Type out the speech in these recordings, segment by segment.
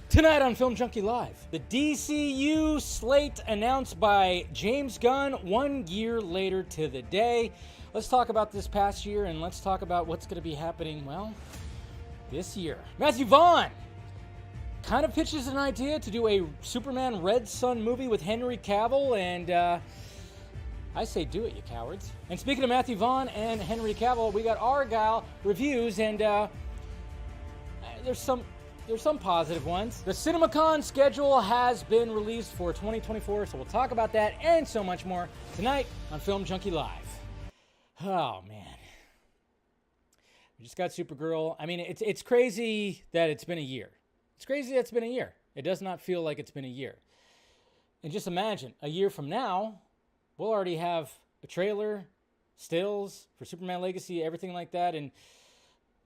Tonight on Film Junkee Live, the DCU Slate announced by James Gunn 1 year later to the day. Let's talk about this past year and let's talk about what's going to be happening, well, this year. Matthew Vaughn kind of pitches an idea to do a Superman Red Sun movie with Henry Cavill, and I say do it, you cowards. And speaking of Matthew Vaughn and Henry Cavill, we got Argylle reviews, and there's some positive ones. The CinemaCon schedule has been released for 2024, so we'll talk about that and so much more tonight on Film Junkee Live. Oh, man. We just got Supergirl. I mean, it's crazy that it's been a year. It's crazy that it's been a year. It does not feel like it's been a year. And just imagine, a year from now, we'll already have a trailer, stills for Superman Legacy, everything like that, and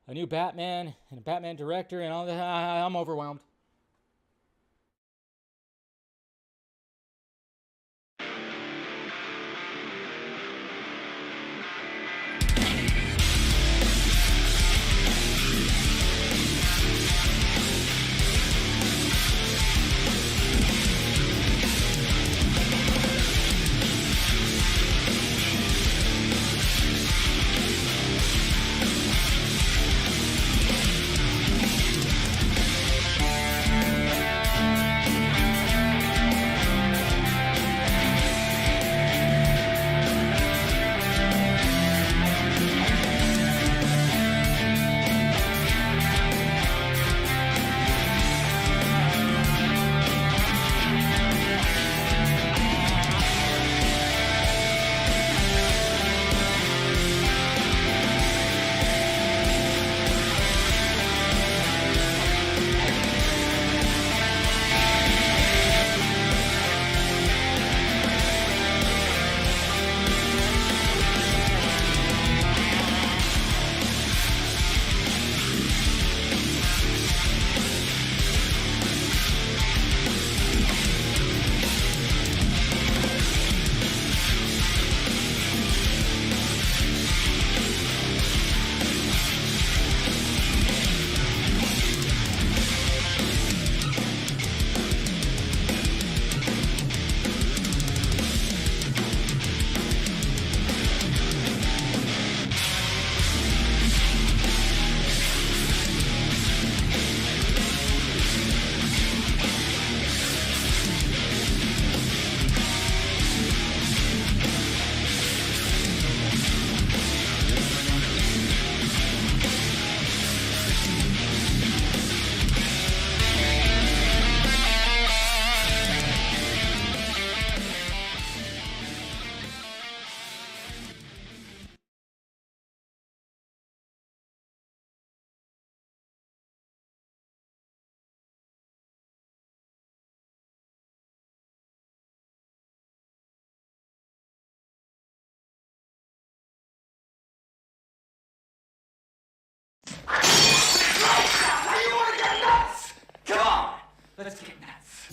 a new Batman and a Batman director and all that. I'm overwhelmed. Let's get nuts.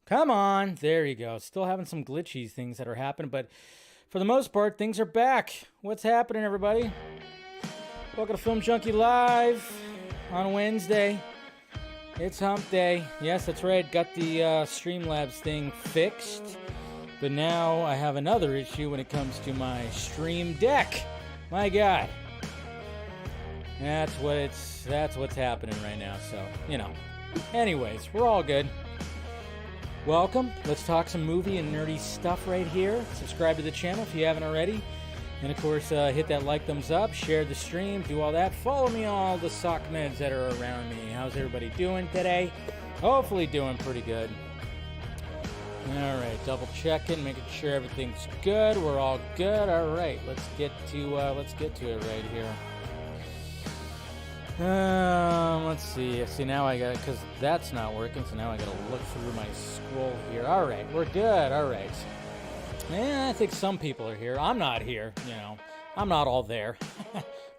Come on. There you go. Still having some glitchy things that are happening, but for the most part, things are back. What's happening, everybody? Welcome to Film Junkee Live on Wednesday. It's hump day. Yes, that's right. Got the Streamlabs thing fixed. But now I have another issue when it comes to my Stream Deck. My God. That's what's happening right now. So, you know. Anyways, we're all good. Welcome. Let's talk some movie and nerdy stuff right here. Subscribe to the channel if you haven't already. And of course, hit that like, thumbs up, share the stream, do all that. Follow me on all the sock meds that are around me. How's everybody doing today? Hopefully doing pretty good. All right, double checking, making sure everything's good. We're all good. All right, let's get to it right here. Let's see. See, now I got it, because that's not working, so now I got to look through my scroll here. All right, we're good. All right. I think some people are here. I'm not here, you know. I'm not all there.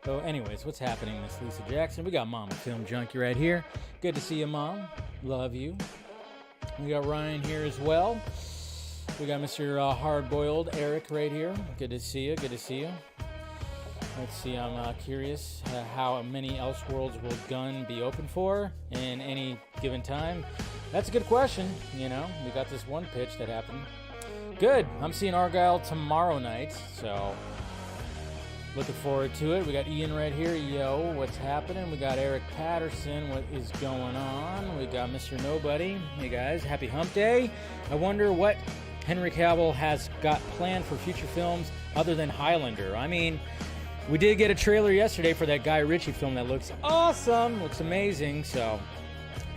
So anyways, what's happening, Miss Lisa Jackson? We got Mama Film Junkie right here. Good to see you, Mom. Love you. We got Ryan here as well. We got Mr. Hard-Boiled Eric right here. Good to see you. Good to see you. Let's see, I'm curious how many Elseworlds will Gunn be open for in any given time? That's a good question, you know. We got this one pitch that happened. Good. I'm seeing Argylle tomorrow night, so looking forward to it. We got Ian right here. Yo, what's happening? We got Eric Patterson. What is going on? We got Mr. Nobody. Hey, guys. Happy Hump Day. I wonder what Henry Cavill has got planned for future films other than Highlander. I mean, we did get a trailer yesterday for that Guy Ritchie film that looks awesome. Looks amazing. So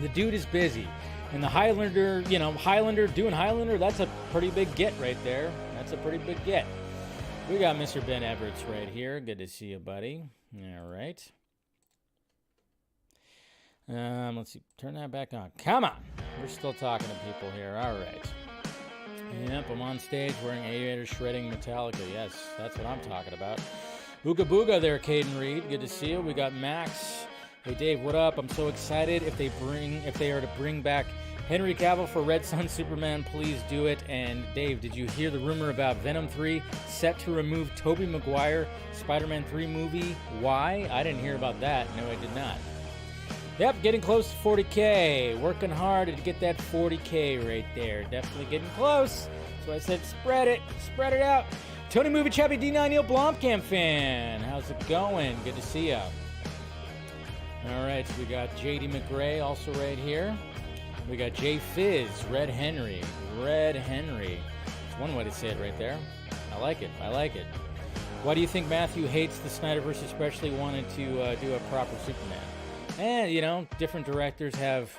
the dude is busy. And the Highlander, you know, doing Highlander, that's a pretty big get right there. That's a pretty big get. We got Mr. Ben Everts right here. Good to see you, buddy. All right. Let's see. Turn that back on. Come on. We're still talking to people here. All right. Yep, I'm on stage wearing aviator shredding Metallica. Yes, that's what I'm talking about. Ooga booga there, Caden Reed. Good to see you. We got Max. Hey, Dave, what up? I'm so excited. If they are to bring back Henry Cavill for Red Son Superman, please do it. And Dave, did you hear the rumor about Venom 3 set to remove Tobey Maguire Spider-Man 3 movie? Why? I didn't hear about that. No, I did not. Yep, getting close to 40K. Working hard to get that 40K right there. Definitely getting close. So I said spread it out. Tony Movie Chappy D9 Neil Blomkamp fan. How's it going? Good to see ya. All right, so we got JD McRae also right here. We got Jay Fizz, Red Henry. It's one way to say it right there. I like it. Why do you think Matthew hates the Snyderverse, especially wanted to do a proper Superman? And, you know, different directors have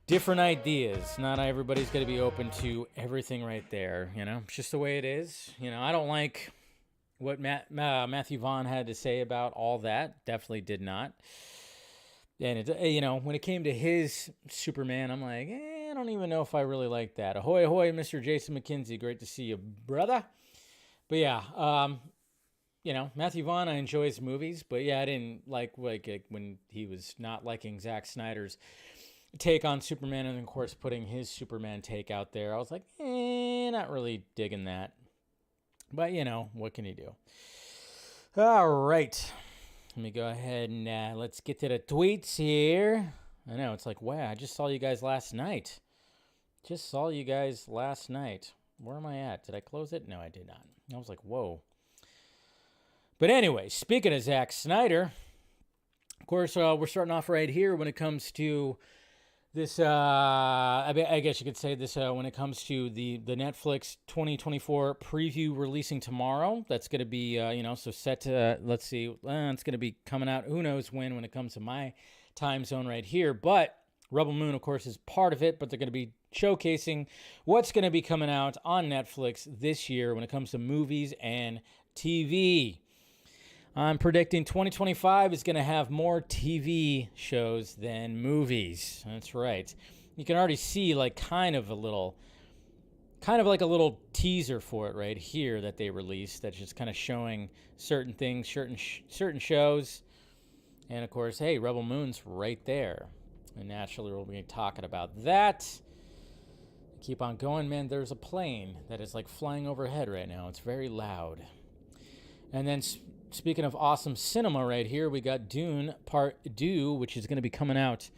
different ideas. Not everybody's going to be open to everything right there, you know? It's just the way it is. You know, I don't like what Matthew Vaughn had to say about all that. Definitely did not. And, you know, when it came to his Superman, I'm like, I don't even know if I really like that. Ahoy, ahoy, Mr. Jason McKenzie. Great to see you, brother. But, yeah, you know, Matthew Vaughn, I enjoy his movies. But, yeah, I didn't like when he was not liking Zack Snyder's take on Superman and, of course, putting his Superman take out there. I was like, not really digging that. But, you know, what can you do? All right. Let me go ahead and let's get to the tweets here. I know, it's like, wow, I just saw you guys last night. Where am I at? Did I close it? No, I did not. I was like, whoa. But anyway, speaking of Zack Snyder, of course, we're starting off right here when it comes to this, I guess you could say this when it comes to the Netflix 2024 preview releasing tomorrow. That's going to be, you know, so set to, let's see, it's going to be coming out who knows when it comes to my time zone right here. But Rebel Moon, of course, is part of it, but they're going to be showcasing what's going to be coming out on Netflix this year when it comes to movies and TV. I'm predicting 2025 is going to have more TV shows than movies. That's right. You can already see like kind of like a little teaser for it right here that they released that's just kind of showing certain things, certain shows. And of course, hey, Rebel Moon's right there. And naturally we'll be talking about that. Keep on going, man. There's a plane that is like flying overhead right now. It's very loud. And then speaking of awesome cinema right here, we got Dune Part 2, which is going to be coming out,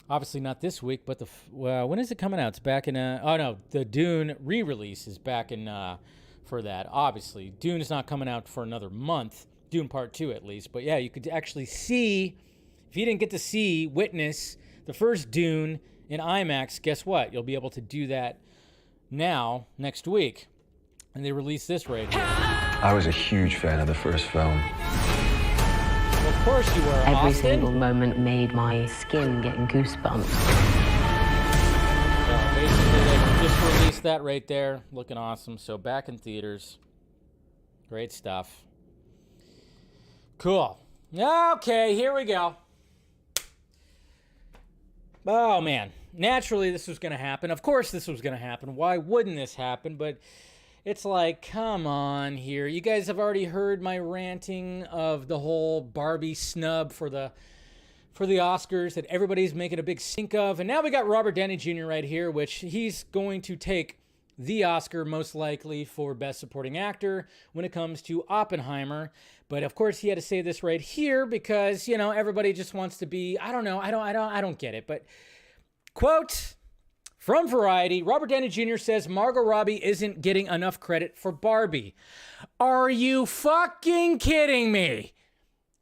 obviously not this week, but when is it coming out? It's back in, the Dune re-release is back in for that. Obviously, Dune is not coming out for another month, Dune Part 2 at least. But yeah, you could actually see, if you didn't get to witness the first Dune in IMAX, guess what? You'll be able to do that now, next week. And they released this right here. I was a huge fan of the first film. Well, of course you were, Every Austin. single moment made my skin get goosebumps. So basically, they just released that right there. Looking awesome. So back in theaters. Great stuff. Cool. Okay, here we go. Oh, man. Naturally, this was going to happen. Of course this was going to happen. Why wouldn't this happen? But It's like, come on here. You guys have already heard my ranting of the whole Barbie snub for the Oscars that everybody's making a big stink of. And now we got Robert Downey Jr. right here, which he's going to take the Oscar most likely for Best Supporting Actor when it comes to Oppenheimer. But of course he had to say this right here because, you know, everybody just wants to be, I don't get it. But quote from Variety, Robert Downey Jr. says Margot Robbie isn't getting enough credit for Barbie. Are you fucking kidding me?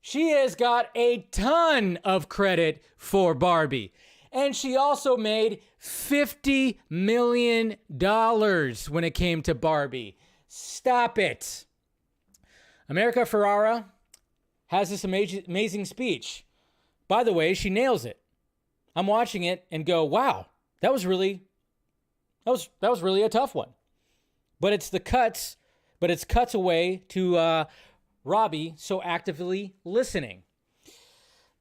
She has got a ton of credit for Barbie. And she also made $50 million when it came to Barbie. Stop it. America Ferrera has this amazing speech. By the way, she nails it. I'm watching it and go, wow, that was really a tough one. But it's cuts away to Robbie so actively listening.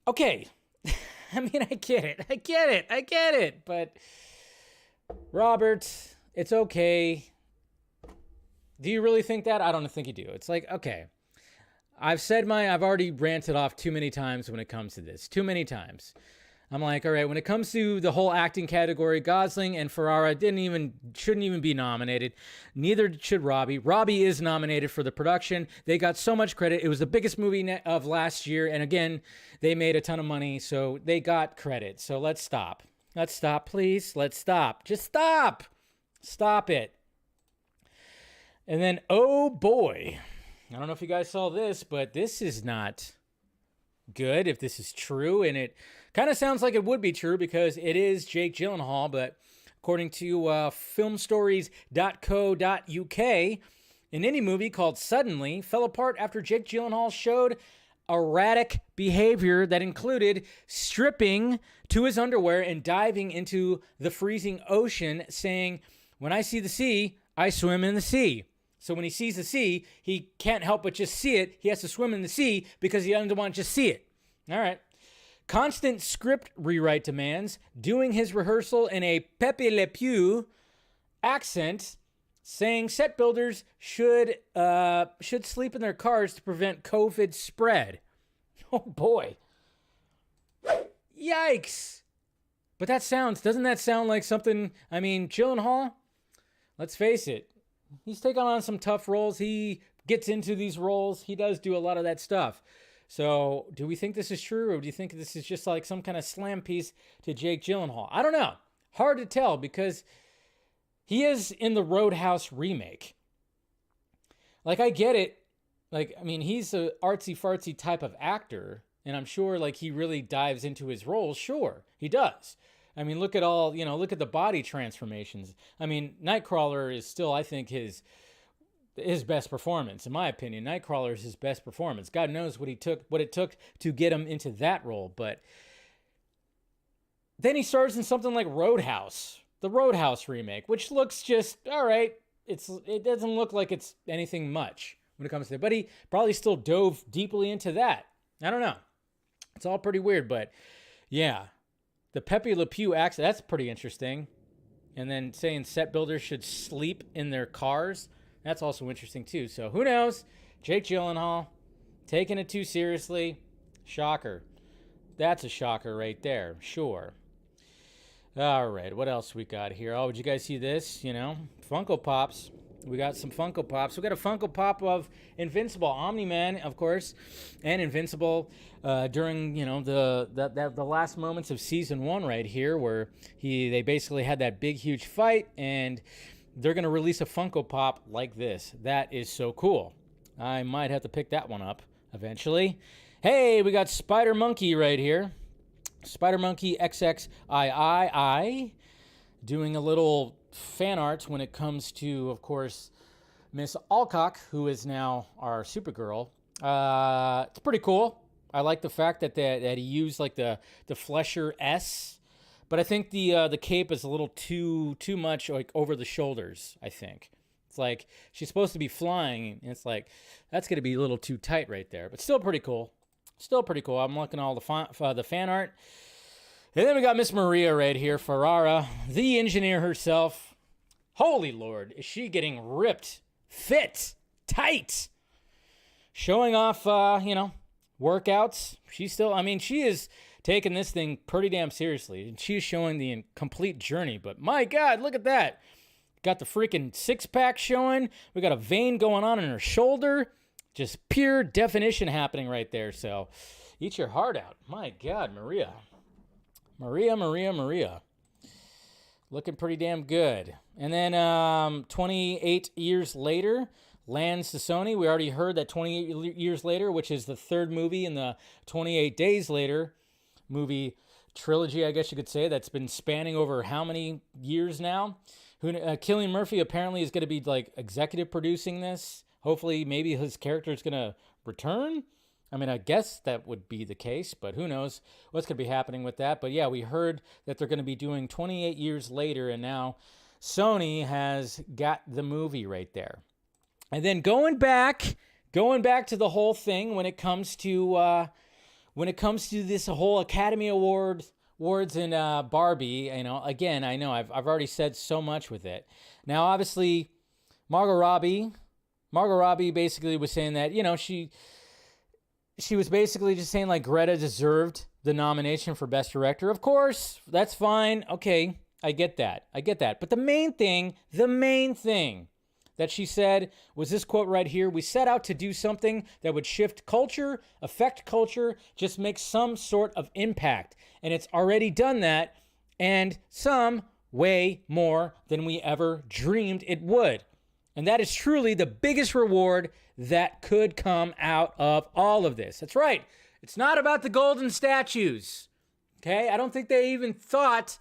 Okay. I mean, I get it. But Robert, it's okay. Do you really think that? I don't think you do. It's like, okay. I've already ranted off too many times when it comes to this. Too many times. I'm like, all right, when it comes to the whole acting category, Gosling and Ferrara shouldn't even be nominated. Neither should Robbie. Robbie is nominated for the production. They got so much credit. It was the biggest movie of last year. And again, they made a ton of money, so they got credit. So let's stop. Let's stop, please. Let's stop. Just stop. Stop it. And then, oh boy. I don't know if you guys saw this, but this is not good if this is true. And it kind of sounds like it would be true because it is Jake Gyllenhaal, but according to filmstories.co.uk, an indie movie called Suddenly fell apart after Jake Gyllenhaal showed erratic behavior that included stripping to his underwear and diving into the freezing ocean, saying, "When I see the sea, I swim in the sea." So when he sees the sea, he can't help but just see it. He has to swim in the sea because he doesn't want to just see it. All right. Constant script rewrite demands, doing his rehearsal in a Pepe Le Pew accent, saying set builders should sleep in their cars to prevent COVID spread. Oh boy. Yikes. But doesn't that sound like something, I mean, Gyllenhaal, let's face it, he's taken on some tough roles. He gets into these roles. He does do a lot of that stuff. So do we think this is true, or do you think this is just like some kind of slam piece to Jake Gyllenhaal? I don't know. Hard to tell because he is in the Roadhouse remake. Like, I get it. Like, I mean, he's a artsy-fartsy type of actor, and I'm sure, like, he really dives into his roles. Sure, he does. I mean, look at the body transformations. I mean, Nightcrawler is still, I think, his best performance. In my opinion, Nightcrawler is his best performance. God knows what it took to get him into that role. But then he stars in something like Roadhouse, the Roadhouse remake, which looks just, all right. It doesn't look like it's anything much when it comes to it. But he probably still dove deeply into that. I don't know. It's all pretty weird, but yeah. The Pepe Le Pew accent, that's pretty interesting. And then saying set builders should sleep in their cars, that's also interesting too. So who knows? Jake Gyllenhaal, taking it too seriously. Shocker. That's a shocker right there. Sure. All right, what else we got here? Oh, did you guys see this? You know, Funko Pops. We got some Funko Pops. We got a Funko Pop of Invincible, Omni-Man, of course, and Invincible during, you know, the last moments of season 1 right here, where they basically had that big, huge fight, and they're going to release a Funko Pop like this. That is so cool. I might have to pick that one up eventually. Hey, we got Spider Monkey right here. Spider Monkey XXIII doing a little fan art when it comes to, of course, Miss Alcock, who is now our Supergirl. It's pretty cool. I like the fact that he used like the Flesher S, but I think the cape is a little too much like over the shoulders. I think it's like she's supposed to be flying, and it's like that's going to be a little too tight right there. But still pretty cool. Still pretty cool. I'm looking at all the fan art. And then we got Miss Maria right here, Ferrara, the engineer herself. Holy Lord, is she getting ripped fit, tight, showing off, workouts. She is taking this thing pretty damn seriously, and she's showing the complete journey. But my God, look at that. Got the freaking six-pack showing. We got a vein going on in her shoulder. Just pure definition happening right there. So eat your heart out. My God, Maria. Looking pretty damn good. And then 28 years later, lands to Sony. We already heard that 28 years later, which is the third movie in the 28 Days Later movie trilogy, I guess you could say, that's been spanning over how many years now. Cillian Murphy apparently is going to be like executive producing this. Hopefully, maybe his character is going to return. I mean, I guess that would be the case, but who knows what's going to be happening with that. But yeah, we heard that they're going to be doing 28 years later, and now Sony has got the movie right there. And then going back to the whole thing when it comes to this whole Academy Awards in Barbie, again, I know I've already said so much with it. Now, obviously, Margot Robbie basically was saying that, she was basically just saying like Greta deserved the nomination for Best Director. Of course, that's fine. Okay, I get that. But the main thing that she said was this quote right here: "We set out to do something that would shift culture, affect culture, just make some sort of impact. And it's already done that, and some way more than we ever dreamed it would." And that is truly the biggest reward that could come out of all of this. That's right. It's not about the golden statues. Okay? I don't think they even thought.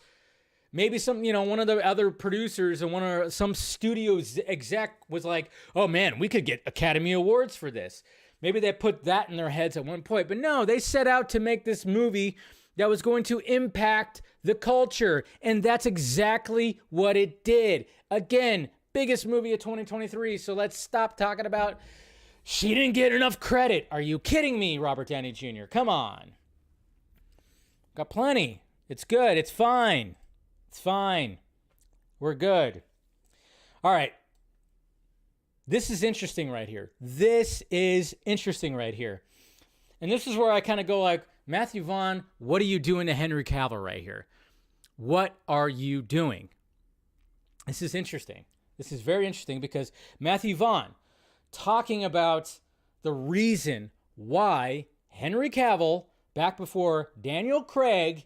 Maybe one of the other producers and some studio exec was like, "Oh man, we could get Academy Awards for this." Maybe they put that in their heads at one point. But no, they set out to make this movie that was going to impact the culture. And that's exactly what it did. Again, biggest movie of 2023. So let's stop talking about she didn't get enough credit. Are you kidding me, Robert Downey Jr.? Come on. Got plenty. It's good. It's fine. It's fine. We're good. All right. This is interesting right here. And this is where I kind of go like, Matthew Vaughn, what are you doing to Henry Cavill right here? What are you doing? This is interesting. This is very interesting because Matthew Vaughn talking about the reason why Henry Cavill, back before Daniel Craig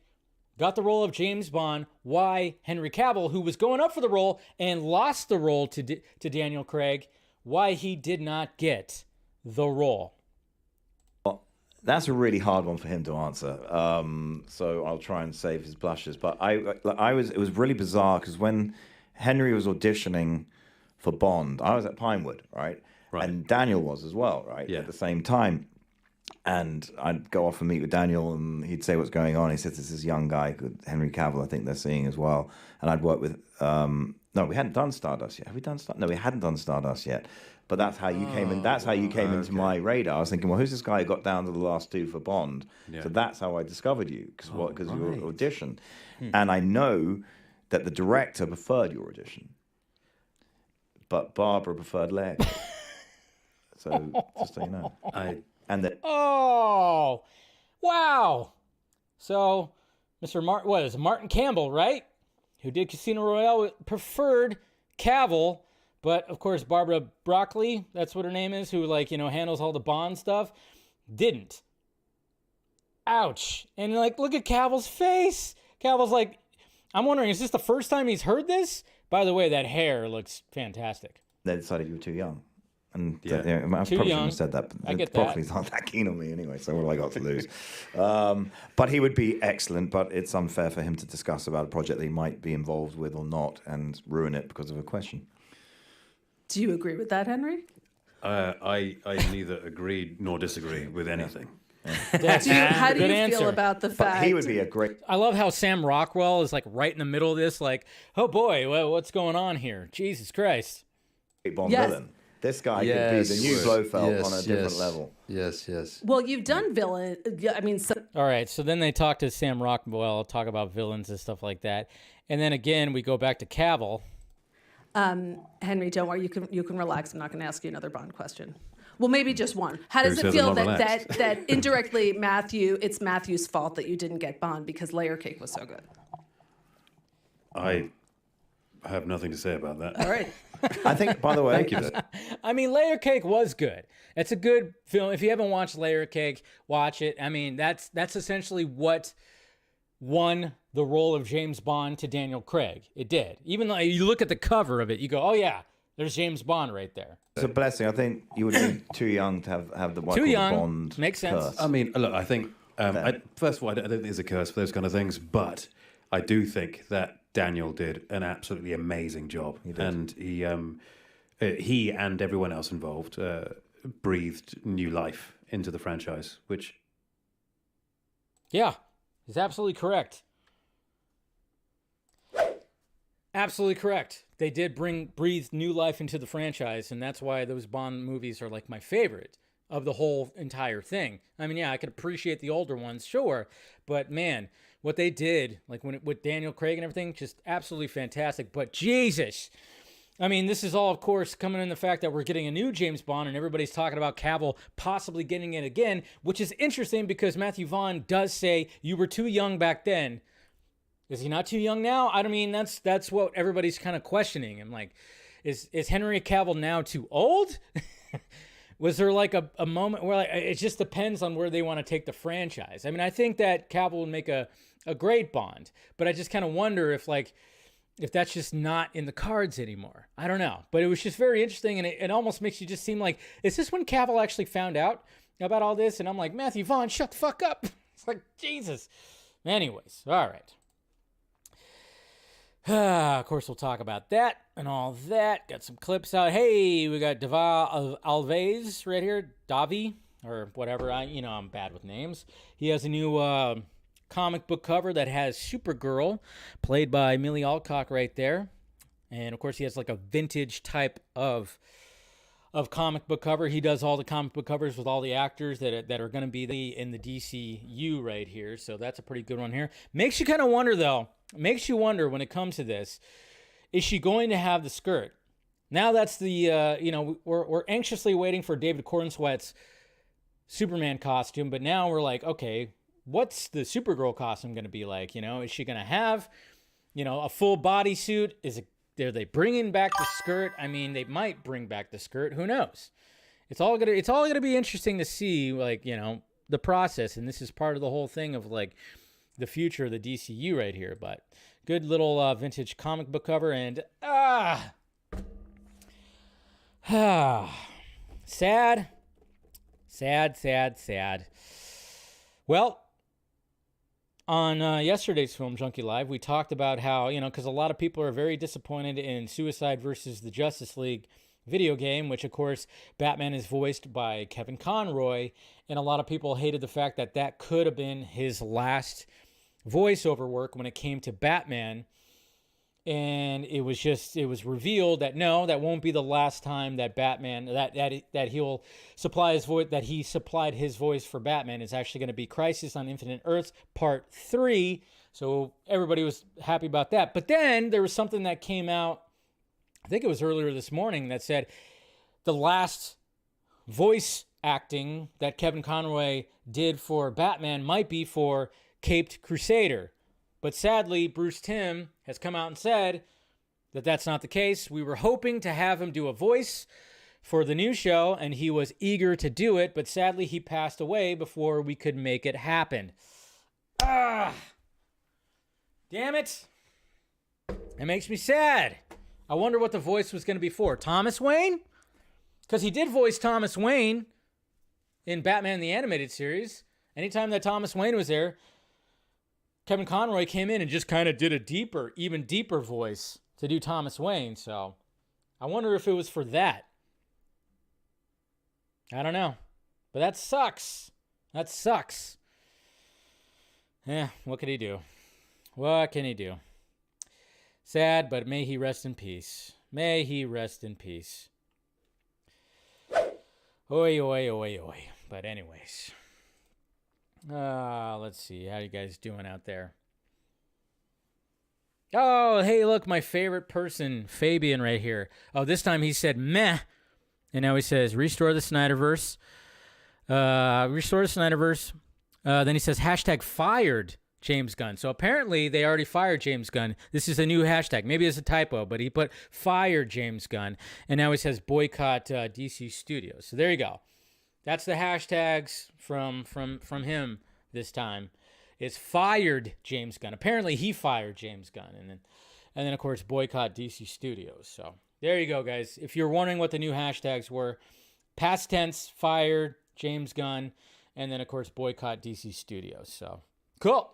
got the role of James Bond, why Henry Cavill, who was going up for the role and lost the role to Daniel Craig, why he did not get the role. Well, that's a really hard one for him to answer. So I'll try and save his blushes. But it was really bizarre because when Henry was auditioning for Bond, I was at Pinewood, right? And Daniel was as well, right? Yeah. At the same time. And I'd go off and meet with Daniel, and he'd say what's going on. He said, "This is a young guy, Henry Cavill, I think they're seeing as well." And I'd work with, no, we hadn't done Stardust yet. Have we done Stardust? No, we hadn't done Stardust yet. But that's how you came in. That's how you came into my radar. I was thinking, well, who's this guy who got down to the last two for Bond? Yeah. So that's how I discovered you, because your audition. And I know that the director preferred your audition, but Barbara preferred Lego. So just so you know. Oh, wow. So, Martin Campbell, right? Who did Casino Royale, preferred Cavill, but of course Barbara Broccoli, that's what her name is, who handles all the Bond stuff, didn't. Ouch. And look at Cavill's face. Cavill's like, I'm wondering, is this the first time he's heard this? By the way, that hair looks fantastic. They decided you were too young. And I probably shouldn't have said that. But I get probably that. Not that keen on me anyway, so what have I got to lose? But he would be excellent, but it's unfair for him to discuss about a project that he might be involved with or not and ruin it because of a question. Do you agree with that, Henry? I neither agree nor disagree with anything. How do you feel about the fact? But he would be a great... I love how Sam Rockwell is right in the middle of this, oh boy, what's going on here? Jesus Christ. Bond villain. This guy could be the new Blofeld on a different level. Yes. Well, you've done villain. All right, so then they talk to Sam Rockwell, talk about villains and stuff like that. And then again, we go back to Cavill. Henry, don't worry. You can relax. I'm not going to ask you another Bond question. Well, maybe just one. How does Who it says feel I'm not that indirectly, it's Matthew's fault that you didn't get Bond because Layer Cake was so good? I have nothing to say about that. All right. I think, by the way, Thank you. I mean, Layer Cake was good. It's a good film. If you haven't watched Layer Cake, watch it. I mean, that's essentially what won the role of James Bond to Daniel Craig. It did. Even though you look at the cover of it, you go, oh yeah, there's James Bond right there. it's a blessing. I think you would be too young to have the Too young. Bond Makes sense. curse. I mean, look, I think, first of all, I don't think there's a curse for those kind of things, but I do think that Daniel did an absolutely amazing job. And he and everyone else involved breathed new life into the franchise, which... Yeah, he's absolutely correct. Absolutely correct. They did breathe new life into the franchise, and that's why those Bond movies are like my favorite of the whole entire thing. I mean, yeah, I could appreciate the older ones, sure, but man, what they did, like with Daniel Craig and everything, just absolutely fantastic. But Jesus, I mean, this is all, of course, coming in the fact that we're getting a new James Bond, and everybody's talking about Cavill possibly getting it again, which is interesting because Matthew Vaughn does say you were too young back then. Is he not too young now? I mean, that's what everybody's kind of questioning. I'm like, is Henry Cavill now too old? Was there like a moment where like, it just depends on where they want to take the franchise? I mean, I think that Cavill would make a great Bond, but I just kind of wonder if that's just not in the cards anymore. I don't know. But it was just very interesting, and it almost makes you just seem like, is this when Cavill actually found out about all this? And I'm like, Matthew Vaughn, shut the fuck up. It's like, Jesus. Anyways, all right. Of course, we'll talk about that and all that. Got some clips out. Hey, we got Dava Alves right here. Davi, or whatever. I'm bad with names. He has a new comic book cover that has Supergirl, played by Millie Alcock right there. And, of course, he has like a vintage type of comic book cover. He does all the comic book covers with all the actors that are going to be in the DCU right here. So that's a pretty good one here. Makes you kind of wonder, though. Makes you wonder when it comes to this, is she going to have the skirt? Now that's the, we're anxiously waiting for David Cornsweet's Superman costume, but now we're like, okay, what's the Supergirl costume going to be like? Is she going to have, a full bodysuit? Are they bringing back the skirt? I mean, they might bring back the skirt. Who knows? It's all gonna be interesting to see, the process, and this is part of the whole thing of the future of the DCU right here. But good little vintage comic book cover, and sad. Well, on yesterday's Film Junkee Live, we talked about how, because a lot of people are very disappointed in Suicide versus the Justice League video game, which, of course, Batman is voiced by Kevin Conroy, and a lot of people hated the fact that that could have been his last voiceover work when it came to Batman. And it was revealed that no, that won't be the last time that Batman, that he'll supply his voice, that he supplied his voice for Batman. Is actually going to be Crisis on Infinite Earths Part 3. So everybody was happy about that. But then there was something that came out, I think it was earlier this morning, that said the last voice acting that Kevin Conroy did for Batman might be for Caped Crusader. But sadly, Bruce Timm has come out and said that that's not the case. We were hoping to have him do a voice for the new show, and he was eager to do it, but sadly he passed away before we could make it happen. Damn it. It makes me sad. I wonder what the voice was going to be for. Thomas Wayne? Because he did voice Thomas Wayne in Batman the Animated Series. Anytime that Thomas Wayne was there, Kevin Conroy came in and just kind of did a even deeper voice to do Thomas Wayne. So I wonder if it was for that. I don't know. But that sucks. That sucks. Yeah, what can he do? What can he do? Sad, but may he rest in peace. May he rest in peace. Oi, oi, oi, oi. But anyways. Let's see. How you guys doing out there? Oh, hey, look, my favorite person, Fabian, right here. Oh, this time he said meh, and now he says restore the Snyderverse. Restore the Snyderverse. Then he says hashtag fired James Gunn. So apparently they already fired James Gunn. This is a new hashtag. Maybe it's a typo, but he put fired James Gunn, and now he says boycott DC Studios. So there you go. That's the hashtags from him this time. It's fired James Gunn. Apparently he fired James Gunn, and then of course boycott DC Studios. So there you go, guys. If you're wondering what the new hashtags were, past tense, fired James Gunn, and then of course boycott DC Studios. So cool.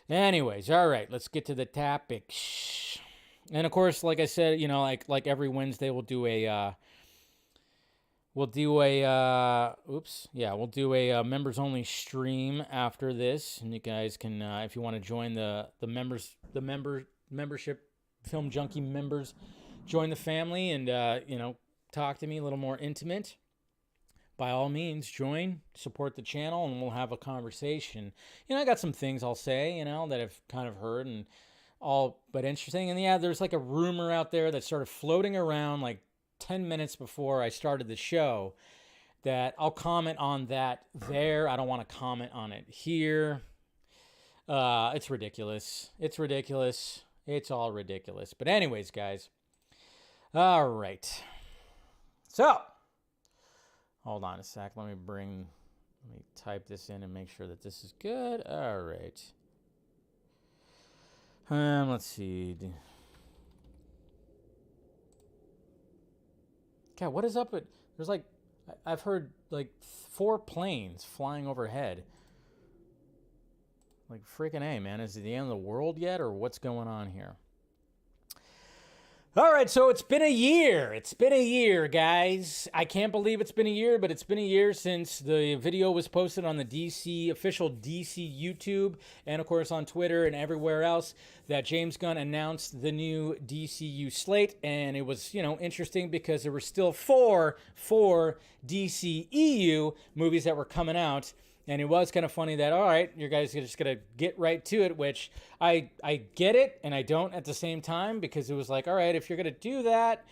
Anyways, all right, let's get to the topic. And of course, like I said, you know, like every Wednesday we'll do a members only stream after this, and you guys can if you want to join the membership Film Junkee members, join the family and talk to me a little more intimate. By all means, join, support the channel, and we'll have a conversation. You know, I got some things I'll say, you know, that I've kind of heard and all but interesting. And yeah, there's like a rumor out there that started floating around like 10 minutes before I started the show that I'll comment on that there. I don't want to comment on it here. It's ridiculous. It's ridiculous. It's all ridiculous. But anyways, guys. All right. So, hold on a sec. Let me type this in and make sure that this is good. All right. Let's see. God, what is up with... There's like... I've heard like 4 planes flying overhead. Like freaking A, man. Is it the end of the world yet, or what's going on here? All right, so it's been a year. It's been a year, guys. I can't believe it's been a year, but it's been a year since the video was posted on the official DC YouTube, and of course on Twitter and everywhere else, that James Gunn announced the new DCU slate. And it was, interesting because there were still four DCEU movies that were coming out. And it was kind of funny that, all right, you guys are just going to get right to it, which I get it and I don't at the same time, because it was like, all right, if you're going to do that,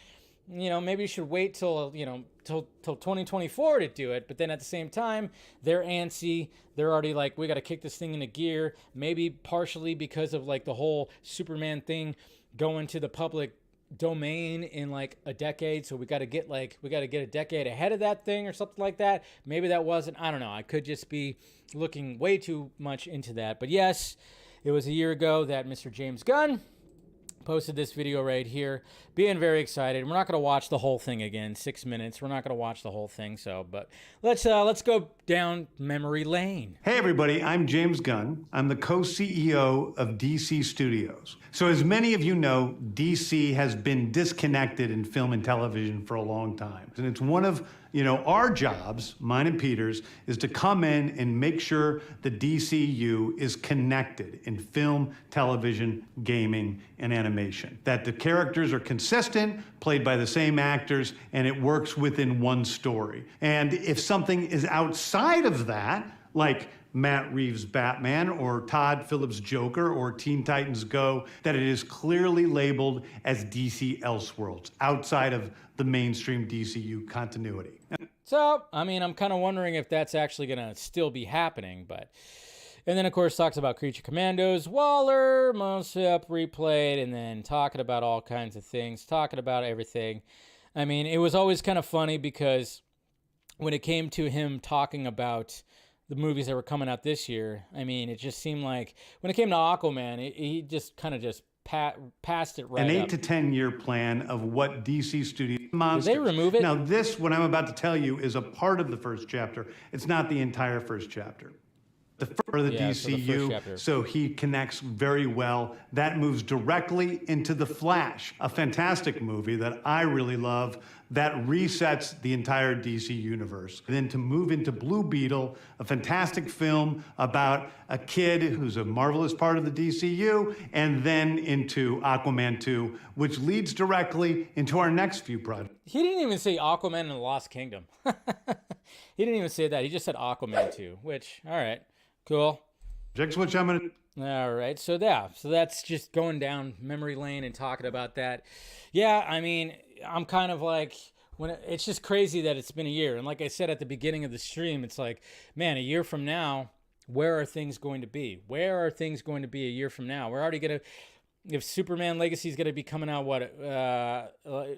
maybe you should wait till 2024 to do it. But then at the same time, they're antsy. They're already like, we got to kick this thing into gear, maybe partially because of like the whole Superman thing going to the public domain in like a decade, so we got to get a decade ahead of that thing or something like that. Maybe that wasn't, I don't know, I could just be looking way too much into that. But yes, it was a year ago that Mr. James Gunn posted this video right here, being very excited. We're not going to watch the whole thing again, 6 minutes. We're not going to watch the whole thing, but let's go down memory lane. Hey everybody, I'm James Gunn. I'm the co-CEO of DC Studios. So as many of you know, DC has been disconnected in film and television for a long time. And it's one of our jobs, mine and Peter's, is to come in and make sure the DCU is connected in film, television, gaming, and animation. That the characters are consistent, played by the same actors, and it works within one story. And if something is outside of that, like Matt Reeves' Batman or Todd Phillips' Joker or Teen Titans Go, that it is clearly labeled as DC Elseworlds, outside of the mainstream DCU continuity. So, I'm kind of wondering if that's actually going to still be happening, And then, of course, talks about Creature Commandos, Waller, mostly up replayed, and then talking about all kinds of things, talking about everything. It was always kind of funny because when it came to him talking about the movies that were coming out this year, it just seemed like when it came to Aquaman, he just kind of just passed it right An 8 up. to 10 year plan of what DC Studios... Did they remove it? Now, this, what I'm about to tell you, is a part of the first chapter. It's not the entire first chapter. The first of the DCU, so he connects very well. That moves directly into The Flash, a fantastic movie that I really love that resets the entire DC universe. Then to move into Blue Beetle, a fantastic film about a kid who's a marvelous part of the DCU, and then into Aquaman 2, which leads directly into our next few projects. He didn't even say Aquaman and the Lost Kingdom. He didn't even say that. He just said Aquaman 2, which, all right. Cool. Which I'm going to All right. So that's just going down memory lane and talking about that. Yeah, I mean, I'm kind of like, it's just crazy that it's been a year. And like I said at the beginning of the stream, it's like, man, a year from now, where are things going to be? Where are things going to be a year from now? We're already going to, if Superman Legacy is going to be coming out,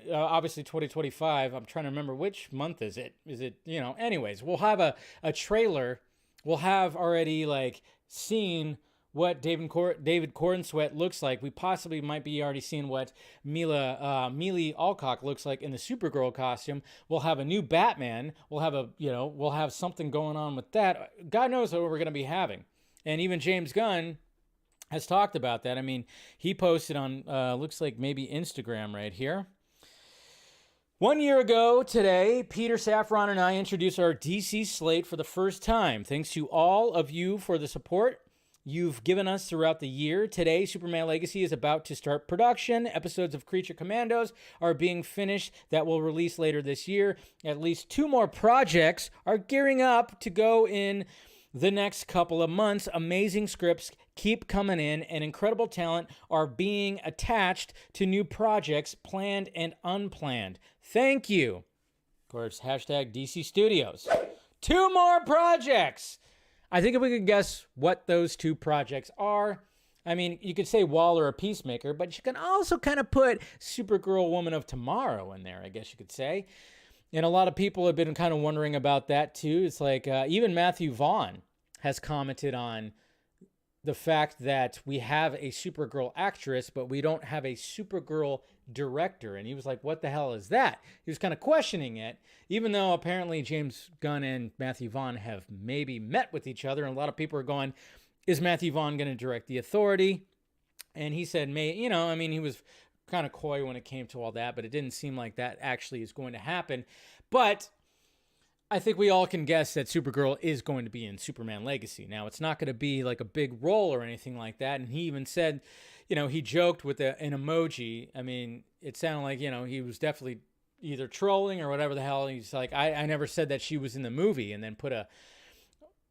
obviously 2025. I'm trying to remember which month is it? Is it, anyways, we'll have a trailer. We'll have already like seen what David Cornsweet looks like. We possibly might be already seeing what Mealy Alcock looks like in the Supergirl costume. We'll have a new Batman. We'll have something going on with that. God knows what we're going to be having. And even James Gunn has talked about that. I mean, he posted on, looks like maybe Instagram right here. 1 year ago today, Peter Safran and I introduced our DC slate for the first time. Thanks to all of you for the support you've given us throughout the year. Today, Superman Legacy is about to start production. Episodes of Creature Commandos are being finished that will release later this year. At least 2 more projects are gearing up to go in the next couple of months. Amazing scripts keep coming in, and incredible talent are being attached to new projects, planned and unplanned. Thank you. Of course, hashtag DC Studios. 2 more projects. I think if we could guess what those 2 projects are, I mean, you could say Waller or Peacemaker, but you can also kind of put Supergirl Woman of Tomorrow in there, I guess you could say. And a lot of people have been kind of wondering about that too. It's like even Matthew Vaughn has commented on the fact that we have a Supergirl actress, but we don't have a Supergirl director. And he was like, what the hell is that? He was kind of questioning it, even though apparently James Gunn and Matthew Vaughn have maybe met with each other. And a lot of people are going, is Matthew Vaughn going to direct The Authority? And he said, he was kind of coy when it came to all that, but it didn't seem like that actually is going to happen. But I think we all can guess that Supergirl is going to be in Superman Legacy. Now, it's not going to be like a big role or anything like that. And he even said, he joked with an emoji. I mean, it sounded like, he was definitely either trolling or whatever the hell. He's like, I never said that she was in the movie, and then put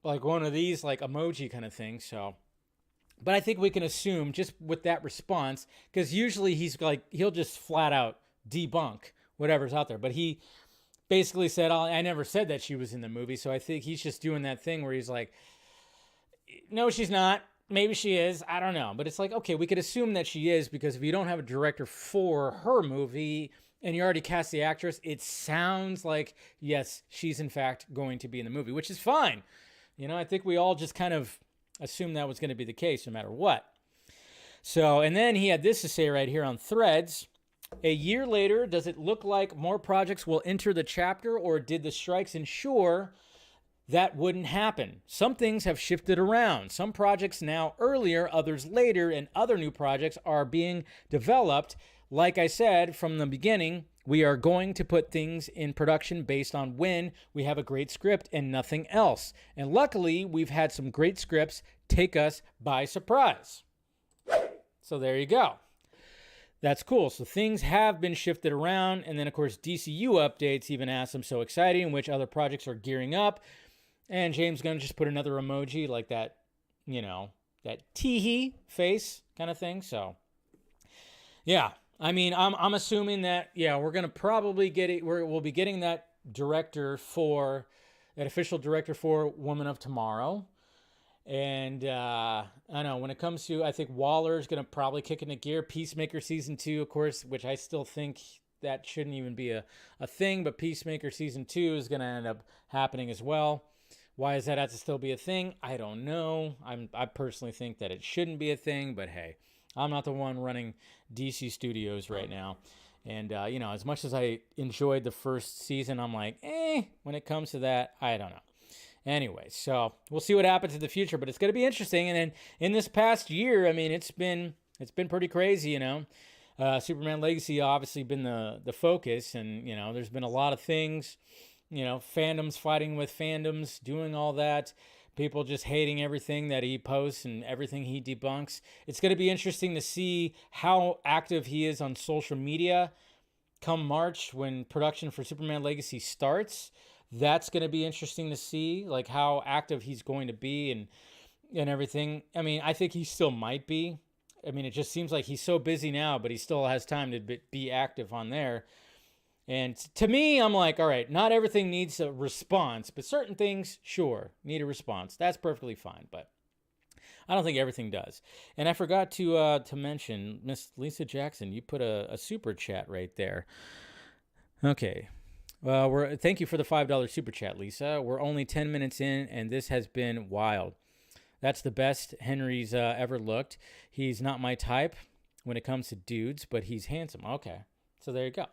one of these like emoji kind of thing. So, but I think we can assume just with that response, because usually he'll just flat out debunk whatever's out there. But he basically said, I never said that she was in the movie. So I think he's just doing that thing where he's like, no, she's not. Maybe she is. I don't know. But it's like, okay, we could assume that she is, because if you don't have a director for her movie and you already cast the actress, it sounds like, yes, she's in fact going to be in the movie, which is fine. I think we all just kind of assumed that was going to be the case no matter what. So, and then he had this to say right here on Threads. A year later, does it look like more projects will enter the chapter, or did the strikes ensure that wouldn't happen? Some things have shifted around. Some projects now earlier, others later, and other new projects are being developed. Like I said from the beginning, we are going to put things in production based on when we have a great script and nothing else. And luckily, we've had some great scripts take us by surprise. So there you go. That's cool. So things have been shifted around. And then, of course, DCU updates even asked them, so exciting, which other projects are gearing up. And James Gunn just put another emoji like that, that tee-hee face kind of thing. So, yeah. I mean, I'm assuming that, we're going to probably get it. We'll be getting that official director for Woman of Tomorrow. And I don't know, when it comes to, I think Waller's going to probably kick into gear. Peacemaker Season 2, of course, which I still think that shouldn't even be a thing, but Peacemaker Season 2 is going to end up happening as well. Why does that have to still be a thing? I don't know. I personally think that it shouldn't be a thing, but hey, I'm not the one running DC Studios right now. And, as much as I enjoyed the first season, I'm like, when it comes to that, I don't know. Anyway, so we'll see what happens in the future, but it's going to be interesting. And then in this past year, I mean, it's been pretty crazy, Superman Legacy obviously been the focus, and there's been a lot of things, fandoms fighting with fandoms, doing all that, people just hating everything that he posts and everything he debunks. It's going to be interesting to see how active he is on social media come March when production for Superman Legacy starts. That's going to be interesting to see, like how active he's going to be. And and everything. I mean, I think he still might be. I mean, it just seems like he's so busy now, but he still has time to be active on there. And to me, I'm like, all right, not everything needs a response, but certain things, sure, need a response. That's perfectly fine, but I don't think everything does. And I forgot to mention, Miss Lisa Jackson, you put a super chat right there. Okay. Well, thank you for the $5 super chat, Lisa. We're only 10 minutes in, and this has been wild. That's the best Henry's ever looked. He's not my type when it comes to dudes, but he's handsome. Okay, so there you go.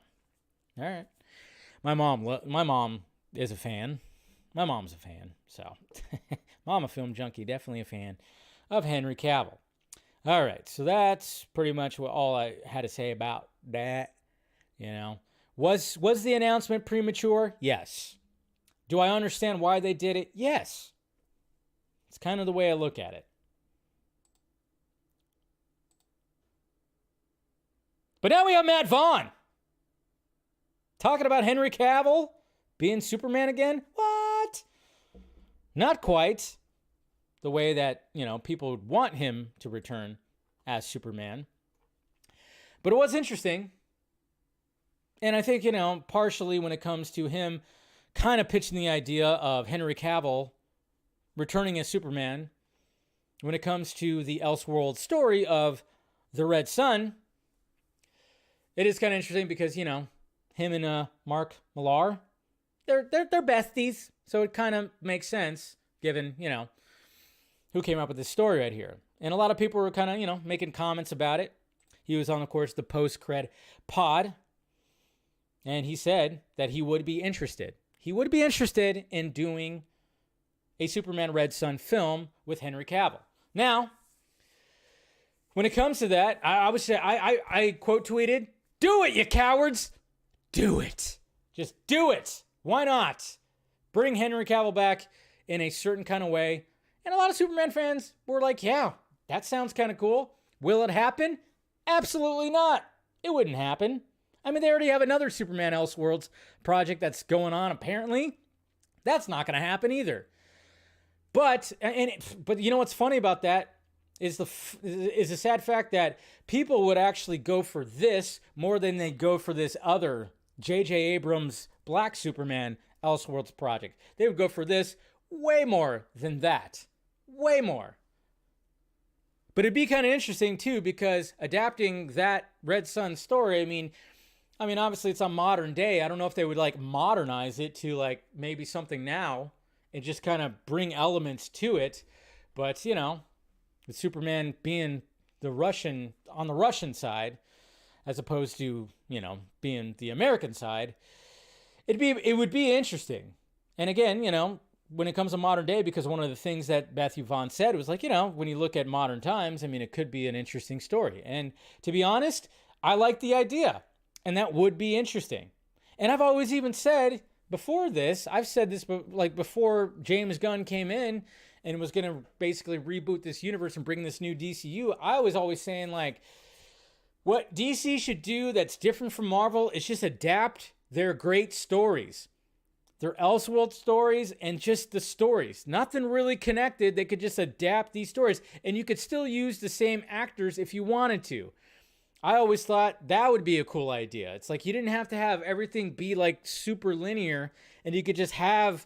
All right. My mom is a fan. My mom's a fan, so Mom a film junkie, definitely a fan of Henry Cavill. All right, so that's pretty much all I had to say about that. You know, was the announcement premature? Yes. Do I understand why they did it? Yes. It's kind of the way I look at it. But now we have Matt Vaughn talking about Henry Cavill being Superman again. What? Not quite the way that, people would want him to return as Superman. But it was interesting. And I think, partially when it comes to him kind of pitching the idea of Henry Cavill returning as Superman, when it comes to the Elseworld story of the Red Sun, it is kind of interesting because, him and Mark Millar, they're besties. So it kind of makes sense given, who came up with this story right here. And a lot of people were kind of, making comments about it. He was on, of course, the post-cred pod. And he said that he would be interested. He would be interested in doing a Superman Red Sun film with Henry Cavill. Now, when it comes to that, I would say, I quote tweeted, "Do it, you cowards! Do it! Just do it! Why not? Bring Henry Cavill back in a certain kind of way." And a lot of Superman fans were like, yeah, that sounds kind of cool. Will it happen? Absolutely not. It wouldn't happen. I mean, they already have another Superman Elseworlds project that's going on, apparently. That's not going to happen either. But you know what's funny about that is the sad fact that people would actually go for this more than they go for this other J.J. Abrams Black Superman Elseworlds project. They would go for this way more than that. Way more. But it'd be kind of interesting too, because adapting that Red Sun story, I mean, obviously it's on modern day. I don't know if they would modernize it to maybe something now and just kind of bring elements to it. But, with Superman being on the Russian side, as opposed to, being the American side, it would be interesting. And again, when it comes to modern day, because one of the things that Matthew Vaughn said was when you look at modern times, it could be an interesting story. And to be honest, I like the idea. And that would be interesting. And I've always even said before this, I've said this before James Gunn came in and was going to basically reboot this universe and bring this new DCU, I was always saying what DC should do that's different from Marvel is just adapt their great stories. Their Elseworld stories and just the stories. Nothing really connected. They could just adapt these stories. And you could still use the same actors if you wanted to. I always thought that would be a cool idea. It's you didn't have to have everything be super linear, and you could just have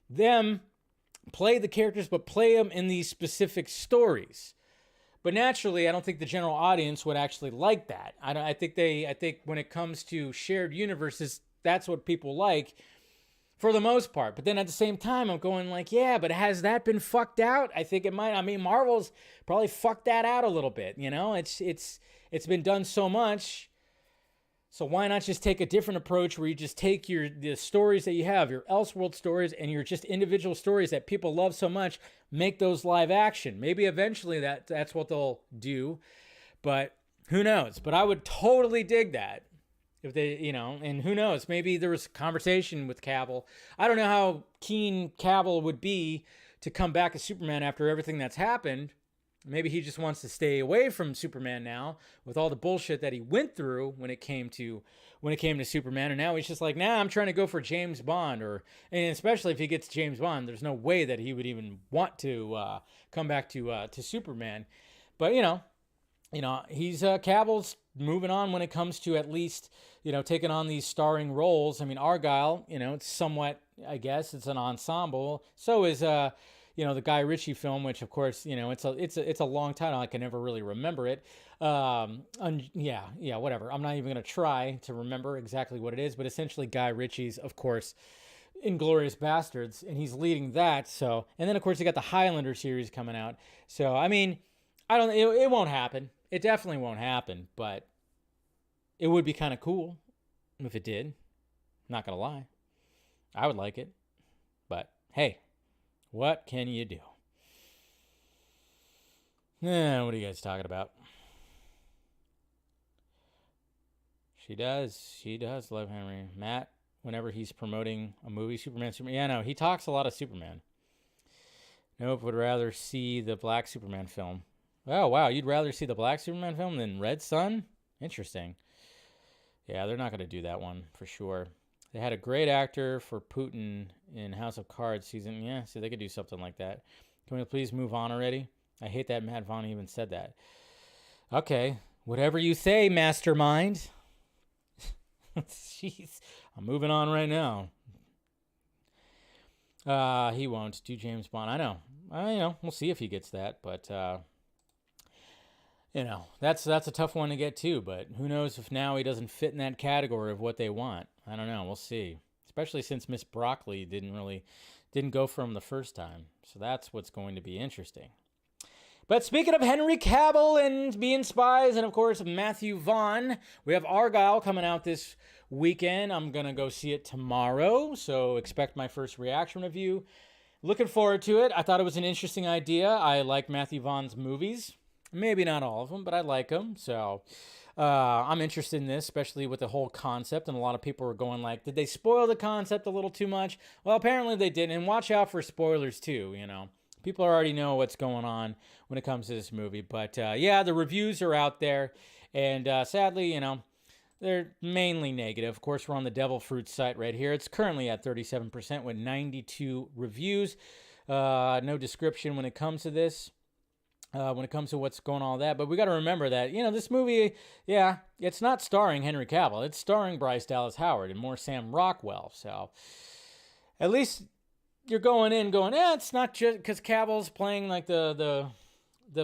them play the characters, but play them in these specific stories. But naturally, I don't think the general audience would actually like that. I think when it comes to shared universes, that's what people like for the most part. But then at the same time, I'm going yeah, but has that been fucked out? I think it might. Marvel's probably fucked that out a little bit. It's been done so much. So why not just take a different approach where you just take the stories that you have, your Elseworld stories, and your just individual stories that people love so much, make those live action. Maybe eventually that's what they'll do, but who knows? But I would totally dig that if they, and who knows? Maybe there was a conversation with Cavill. I don't know how keen Cavill would be to come back as Superman after everything that's happened. Maybe he just wants to stay away from Superman now with all the bullshit that he went through when it came to Superman, and now he's just like, nah, I'm trying to go for James Bond, and especially if he gets James Bond, there's no way that he would even want to come back to Superman. But he's Cavill's moving on when it comes to at least taking on these starring roles. I mean, Argylle, it's somewhat, I guess, it's an ensemble. So is the Guy Ritchie film, which of course, it's a long title. I can never really remember it. Whatever. I'm not even going to try to remember exactly what it is, but essentially Guy Ritchie's, of course, Inglourious Bastards, and he's leading that. So, and then of course you got the Highlander series coming out. So, I mean, it won't happen. It definitely won't happen, but it would be kind of cool if it did. Not going to lie. I would like it. But hey, what can you do? What are you guys talking about? She does love Henry. Matt, whenever he's promoting a movie, Superman. Yeah, no, he talks a lot of Superman. Nope, would rather see the Black Superman film. Oh, wow, you'd rather see the Black Superman film than Red Sun? Interesting. Yeah, they're not going to do that one for sure. They had a great actor for Putin in House of Cards season. Yeah, so they could do something like that. Can we please move on already? I hate that Matt Vaughn even said that. Okay, whatever you say, mastermind. Jeez, I'm moving on right now. He won't do James Bond. I know. We'll see if he gets that, but that's a tough one to get too. But who knows if now he doesn't fit in that category of what they want. I don't know. We'll see. Especially since Miss Broccoli didn't go for him the first time. So that's what's going to be interesting. But speaking of Henry Cavill and being spies, and of course Matthew Vaughn, we have Argylle coming out this weekend. I'm going to go see it tomorrow, so expect my first reaction review. Looking forward to it. I thought it was an interesting idea. I like Matthew Vaughn's movies. Maybe not all of them, but I like them. So I'm interested in this, especially with the whole concept. And a lot of people were going like, did they spoil the concept a little too much? Well, apparently they didn't. And watch out for spoilers too, People already know what's going on when it comes to this movie. But the reviews are out there. And sadly, they're mainly negative. Of course, we're on the Devil Fruit site right here. It's currently at 37% with 92 reviews. No description when it comes to this. When it comes to what's going on with that. But we got to remember that, this movie, it's not starring Henry Cavill. It's starring Bryce Dallas Howard and more Sam Rockwell. So at least you're going it's not just because Cavill's playing like the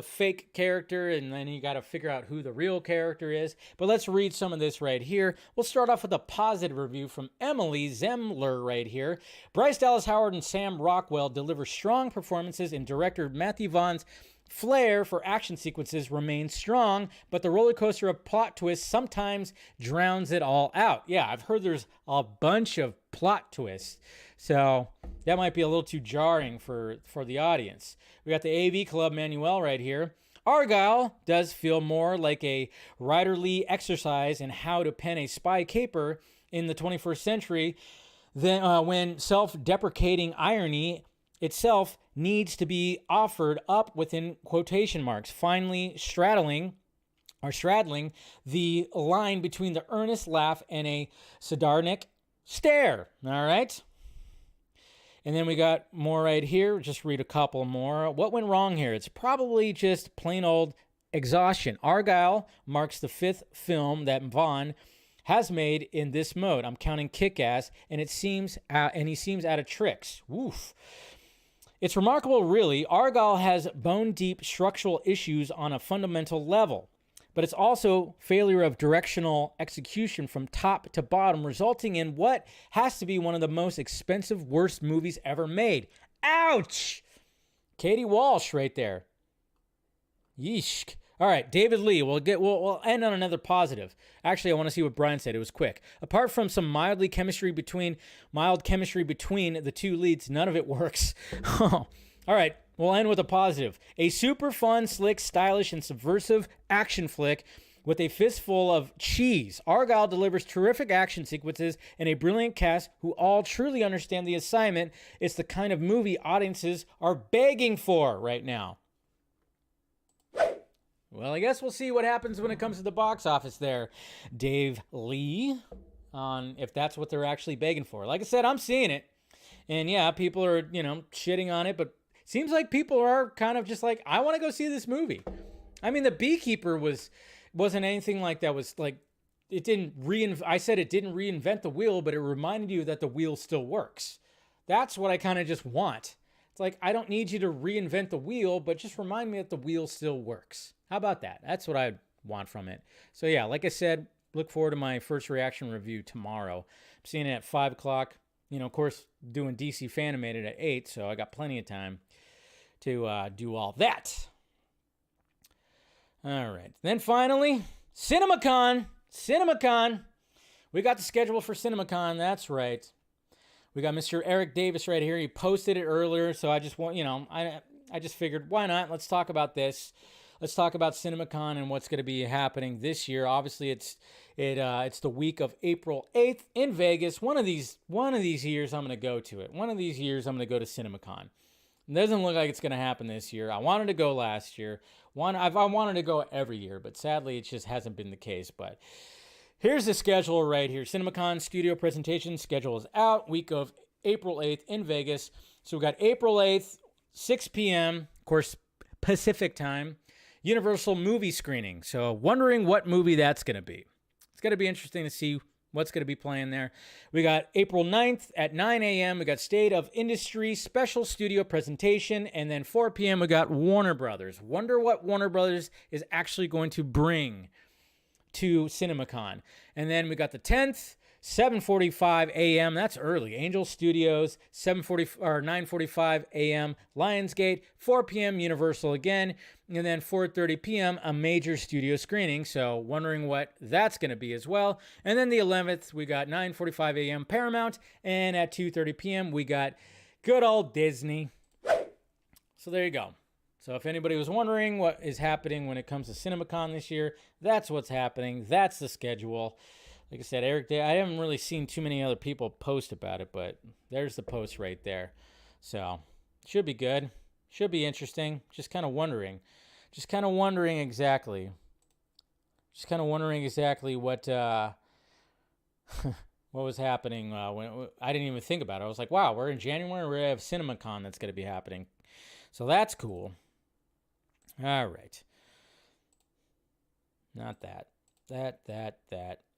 fake character, and then you got to figure out who the real character is. But let's read some of this right here. We'll start off with a positive review from Emily Zemler right here. Bryce Dallas Howard and Sam Rockwell deliver strong performances, and director Matthew Vaughn's flair for action sequences remains strong, but the roller coaster of plot twists sometimes drowns it all out. Yeah, I've heard there's a bunch of plot twists, so that might be a little too jarring for the audience. We got the AV Club Manuel right here. Argylle does feel more like a writerly exercise in how to pen a spy caper in the 21st century than when self-deprecating irony itself needs to be offered up within quotation marks, finally straddling the line between the earnest laugh and a sardonic stare. All right. And then we got more right here. Just read a couple more. What went wrong here? It's probably just plain old exhaustion. Argylle marks the 5th film that Vaughn has made in this mode. I'm counting Kick-Ass, and he seems out of tricks. Woof. It's remarkable, really. Argylle has bone-deep structural issues on a fundamental level, but it's also failure of directional execution from top to bottom, resulting in what has to be one of the most expensive, worst movies ever made. Ouch! Katie Walsh right there. Yeesh. All right, David Lee. We'll end on another positive. Actually, I want to see what Brian said. It was quick. Apart from some mild chemistry between the two leads, none of it works. All right, we'll end with a positive. A super fun, slick, stylish, and subversive action flick with a fistful of cheese. Argylle delivers terrific action sequences and a brilliant cast who all truly understand the assignment. It's the kind of movie audiences are begging for right now. Well, I guess we'll see what happens when it comes to the box office there, Dave Lee, on if that's what they're actually begging for. Like I said, I'm seeing it. And yeah, people are, shitting on it, but seems like people are kind of just like, I want to go see this movie. I mean, The Beekeeper wasn't anything like that. Was like, it didn't I said it didn't reinvent the wheel, but it reminded you that the wheel still works. That's what I kind of just want. It's like, I don't need you to reinvent the wheel, but just remind me that the wheel still works. How about that? That's what I want from it. So yeah, like I said, look forward to my first reaction review tomorrow. I'm seeing it at 5 o'clock. Of course, doing DC Fanimated at 8, so I got plenty of time to do all that. All right. Then finally, CinemaCon. We got the schedule for CinemaCon. That's right. We got Mr. Eric Davis right here. He posted it earlier, so I just want, I just figured, why not? Let's talk about this. Let's talk about CinemaCon and what's going to be happening this year. Obviously, it's the week of April 8th in Vegas. One of these years, I'm going to go to it. One of these years, I'm going to go to CinemaCon. It doesn't look like it's going to happen this year. I wanted to go last year. I wanted to go every year, but sadly, it just hasn't been the case. But here's the schedule right here. CinemaCon studio presentation schedule is out. Week of April 8th in Vegas. So we got April 8th, 6 p.m., of course, Pacific time. Universal movie screening. So wondering what movie that's going to be. It's going to be interesting to see what's going to be playing there. We got April 9th at 9 a.m. We got State of Industry special studio presentation. And then 4 p.m. we got Warner Brothers. Wonder what Warner Brothers is actually going to bring to CinemaCon. And then we got the 10th, 7:45 a.m. That's early. Angel Studios, 9:45 a.m. Lionsgate, 4 p.m. Universal again, and then 4:30 p.m. a major studio screening. So wondering what that's going to be as well. And then the 11th, we got 9:45 a.m. Paramount, and at 2:30 p.m. we got good old Disney. So there you go. So if anybody was wondering what is happening when it comes to CinemaCon this year, that's what's happening. That's the schedule. Like I said, Eric, I haven't really seen too many other people post about it, but there's the post right there. So, should be good. Should be interesting. Just kind of wondering exactly what what was happening when I didn't even think about it. I was like, wow, we're in January. We have CinemaCon that's going to be happening. So that's cool. All right. Not that. That,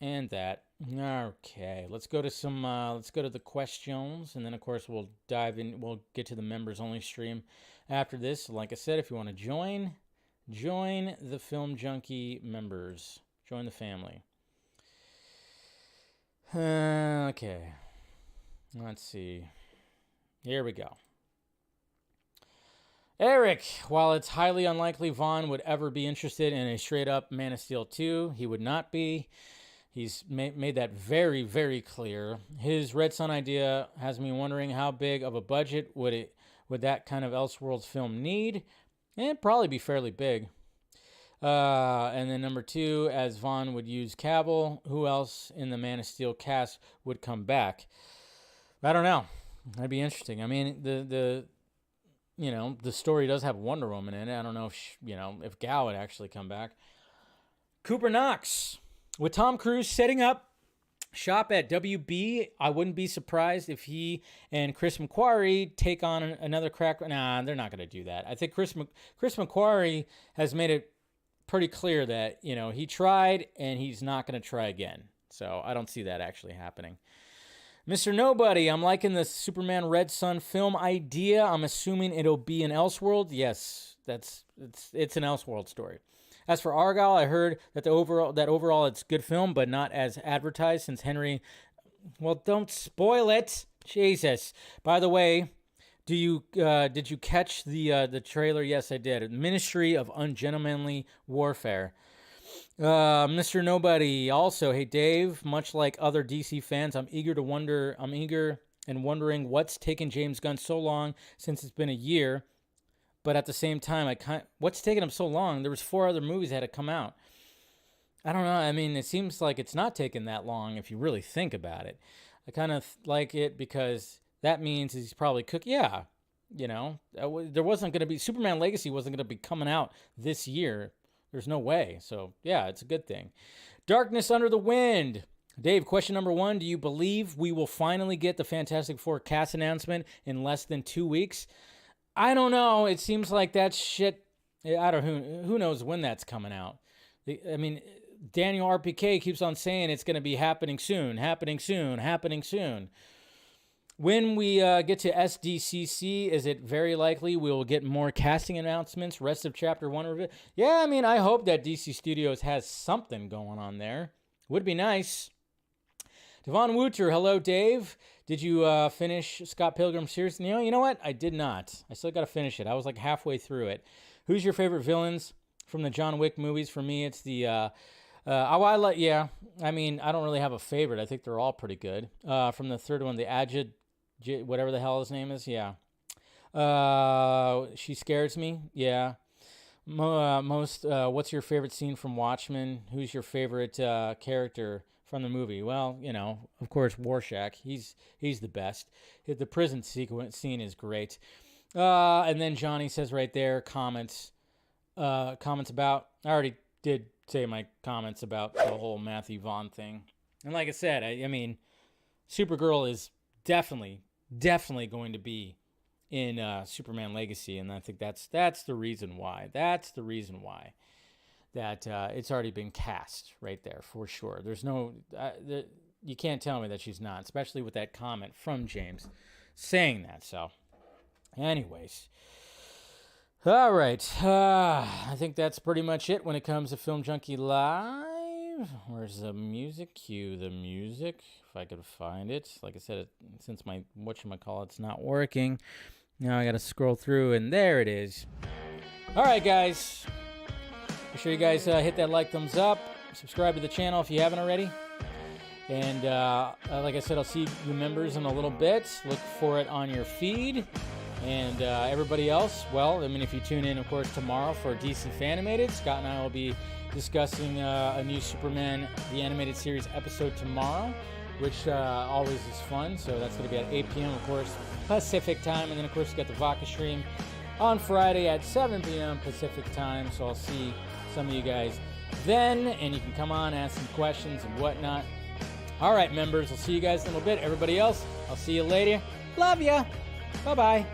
and that. Okay, let's go to the questions, and then of course we'll dive in. We'll get to the members only stream after this. Like I said, if you want to join the Film Junkee members, join the family. Okay, let's see. Here we go. Eric, while it's highly unlikely Vaughn would ever be interested in a straight-up Man of Steel 2, he would not be. He's made that very, very clear. His Red Sun idea has me wondering how big of a budget would that kind of Elseworlds film need? It'd probably be fairly big. And then number 2, as Vaughn would use Cavill, who else in the Man of Steel cast would come back? I don't know. That'd be interesting. I mean, the story does have Wonder Woman in it. I don't know if Gal would actually come back. Cooper Knox. With Tom Cruise setting up shop at WB, I wouldn't be surprised if he and Chris McQuarrie take on another crack. Nah, they're not going to do that. I think Chris McQuarrie has made it pretty clear that, he tried and he's not going to try again. So I don't see that actually happening. Mr. Nobody, I'm liking the Superman Red Sun film idea. I'm assuming it'll be an Elseworld. Yes, it's an Elseworld story. As for Argylle, I heard that overall it's a good film, but not as advertised since Henry. Well, don't spoil it, Jesus. By the way, did you catch the trailer? Yes, I did. Ministry of Ungentlemanly Warfare. Mr. Nobody also, hey Dave, much like other DC fans, I'm eager and wondering what's taken James Gunn so long since it's been a year. But at the same time, what's taking him so long? There was 4 other movies that had to come out. I don't know. I mean, it seems like it's not taking that long if you really think about it. I kind of like it because that means he's probably Yeah, there wasn't going to be Superman Legacy wasn't going to be coming out this year. There's no way. So, yeah, it's a good thing. Darkness Under the Wind. Dave, question number 1. Do you believe we will finally get the Fantastic Four cast announcement in less than 2 weeks? I don't know. It seems like that shit, I don't know, who knows when that's coming out. I mean, Daniel RPK keeps on saying it's going to be happening soon, happening soon, happening soon. When we get to SDCC, is it very likely we will get more casting announcements, rest of Chapter 1 review? Yeah, I mean, I hope that DC Studios has something going on there. Would be nice. Devon Wooter, hello, Dave. Did you finish Scott Pilgrim's series? You know what? I did not. I still got to finish it. I was like halfway through it. Who's your favorite villains from the John Wick movies? For me, it's the... I mean, I don't really have a favorite. I think they're all pretty good. From the third one, the Ajit, whatever the hell his name is, yeah. She scares me, yeah. What's your favorite scene from Watchmen? Who's your favorite character from the movie? Well, of course, Rorschach. He's the best. The prison scene is great. And then Johnny says right there, comments about. I already did say my comments about the whole Matthew Vaughn thing. And like I said, I mean, Supergirl is definitely going to be in Superman Legacy, and I think that's the reason why. That's the reason why that it's already been cast right there for sure. There's no, you can't tell me that she's not, especially with that comment from James saying that. So, anyways. All right, I think that's pretty much it when it comes to Film Junkee Live. Where's the music? Cue the music, if I could find it. Like I said, since my whatchamacallit's not working, now I got to scroll through, and there it is. All right, guys. Make sure you guys hit that like, thumbs up. Subscribe to the channel if you haven't already. And like I said, I'll see you members in a little bit. Look for it on your feed. And everybody else, well, I mean, if you tune in, of course, tomorrow for DC Fanimated, Scott and I will be discussing a new Superman, the animated series episode tomorrow, which always is fun. So that's going to be at 8 p.m., of course, Pacific time. And then, of course, you got the Vodka stream on Friday at 7 p.m. Pacific time. So I'll see some of you guys then, and you can come on, ask some questions and whatnot. All right, members, I'll see you guys in a little bit. Everybody else, I'll see you later. Love ya. Bye-bye.